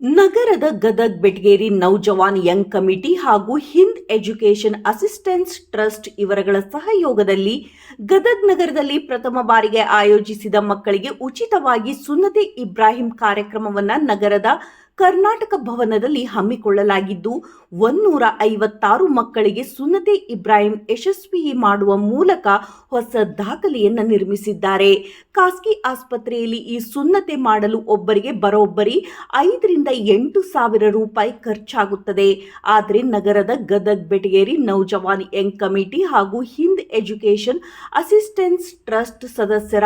ನಗರದ Gadag Betageri Naujawan Young committee ಹಾಗೂ Hind education assistance trust ಇವರಗಳ ಸಹಯೋಗದಲ್ಲಿ ಗದಗ್ ನಗರದಲ್ಲಿ ಪ್ರಥಮ ಬಾರಿಗೆ ಆಯೋಜಿಸಿದ ಮಕ್ಕಳಿಗೆ ಉಚಿತವಾಗಿ ಸುನ್ನತೆ ಇಬ್ರಾಹಿಂ ಕಾರ್ಯಕ್ರಮವನ್ನು ನಗರದ ಕರ್ನಾಟಕ ಭವನದಲ್ಲಿ ಹಮ್ಮಿಕೊಳ್ಳಲಾಗಿದ್ದು 156 ಮಕ್ಕಳಿಗೆ ಸುನ್ನತೆ ಇಬ್ರಾಹಿಂ ಯಶಸ್ವಿ ಮಾಡುವ ಮೂಲಕ ಹೊಸ ದಾಖಲೆಯನ್ನು ನಿರ್ಮಿಸಿದ್ದಾರೆ. ಖಾಸಗಿ ಆಸ್ಪತ್ರೆಯಲ್ಲಿ ಈ ಸುನ್ನತೆ ಮಾಡಲು ಒಬ್ಬರಿಗೆ ಬರೋಬ್ಬರಿ 5 ರಿಂದ 8 ಸಾವಿರ ರೂಪಾಯಿ ಖರ್ಚಾಗುತ್ತದೆ. ಆದರೆ ನಗರದ ಗದಗ್ ಬೆಟಗೇರಿ ನೌಜವಾನ್ ಯಂಗ್ ಕಮಿಟಿ ಹಾಗೂ ಹಿಂದ್ ಎಜುಕೇಷನ್ ಅಸಿಸ್ಟೆನ್ಸ್ ಟ್ರಸ್ಟ್ ಸದಸ್ಯರ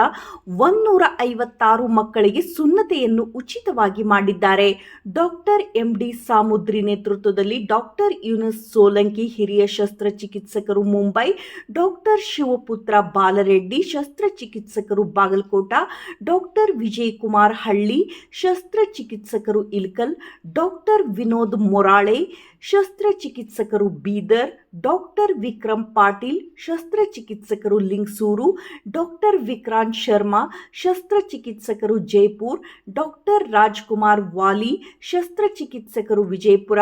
156 ಮಕ್ಕಳಿಗೆ ಸುನ್ನತೆಯನ್ನು ಉಚಿತವಾಗಿ ಮಾಡಿದ್ದಾರೆ. ಡಾಕ್ಟರ್ ಎಂಡಿ ಸಾಮುದ್ರಿ ನೇತೃತ್ವದಲ್ಲಿ ಡಾಕ್ಟರ್ ಯೂನುಸ್ ಸೋಲಂಕಿ ಹಿರಿಯ ಶಸ್ತ್ರಚಿಕಿತ್ಸಕರು ಮುಂಬೈ, ಡಾಕ್ಟರ್ ಶಿವಪುತ್ರ ಬಾಲರೆಡ್ಡಿ ಶಸ್ತ್ರಚಿಕಿತ್ಸಕರು ಬಾಗಲಕೋಟ, ಡಾಕ್ಟರ್ ವಿಜಯಕುಮಾರ್ ಹಳ್ಳಿ ಶಸ್ತ್ರಚಿಕಿತ್ಸಕರು ಇಲ್ಕಲ್, ಡಾಕ್ಟರ್ ವಿನೋದ್ ಮೊರಾಳೆ ಶಸ್ತ್ರಚಿಕಿತ್ಸಕರು ಬೀದರ್, ಡಾಕ್ಟರ್ ವಿಕ್ರಮ್ ಪಾಟೀಲ್ ಶಸ್ತ್ರಚಿಕಿತ್ಸಕರು ಲಿಂಗಸೂರು, ಡಾಕ್ಟರ್ ವಿಕ್ರಾಂತ್ ಶರ್ಮಾ ಶಸ್ತ್ರಚಿಕಿತ್ಸಕರು ಜೈಪುರ್, ಡಾಕ್ಟರ್ ರಾಜ್ಕುಮಾರ್ ವಾಲಿ ಶಸ್ತ್ರಚಿಕಿತ್ಸಕರು ವಿಜಯಪುರ,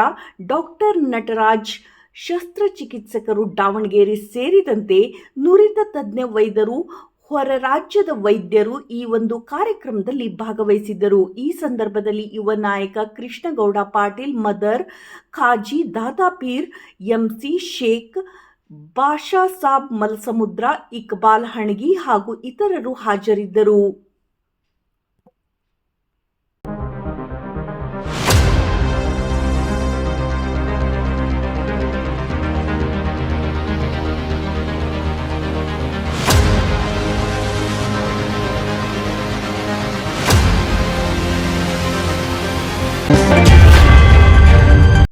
ಡಾಕ್ಟರ್ ನಟರಾಜ್ ಶಸ್ತ್ರಚಿಕಿತ್ಸಕರು ದಾವಣಗೆರೆ ಸೇರಿದಂತೆ ನುರಿತ ತಜ್ಞ ವೈದ್ಯರು, ಹೊರ ರಾಜ್ಯದ ವೈದ್ಯರು ಈ ಒಂದು ಕಾರ್ಯಕ್ರಮದಲ್ಲಿ ಭಾಗವಹಿಸಿದ್ದರು. ಈ ಸಂದರ್ಭದಲ್ಲಿ ಯುವ ನಾಯಕ ಕೃಷ್ಣಗೌಡ ಪಾಟೀಲ್, ಮದರ್ ಖಾಜಿ ದಾದಾಪೀರ್, ಎಂಸಿ ಶೇಖ್, ಬಾಷಾ ಸಾಬ್ ಮಲ್ಸಮುದ್ರ, ಇಕ್ಬಾಲ್ ಹಣಗಿ ಹಾಗೂ ಇತರರು ಹಾಜರಿದ್ದರು.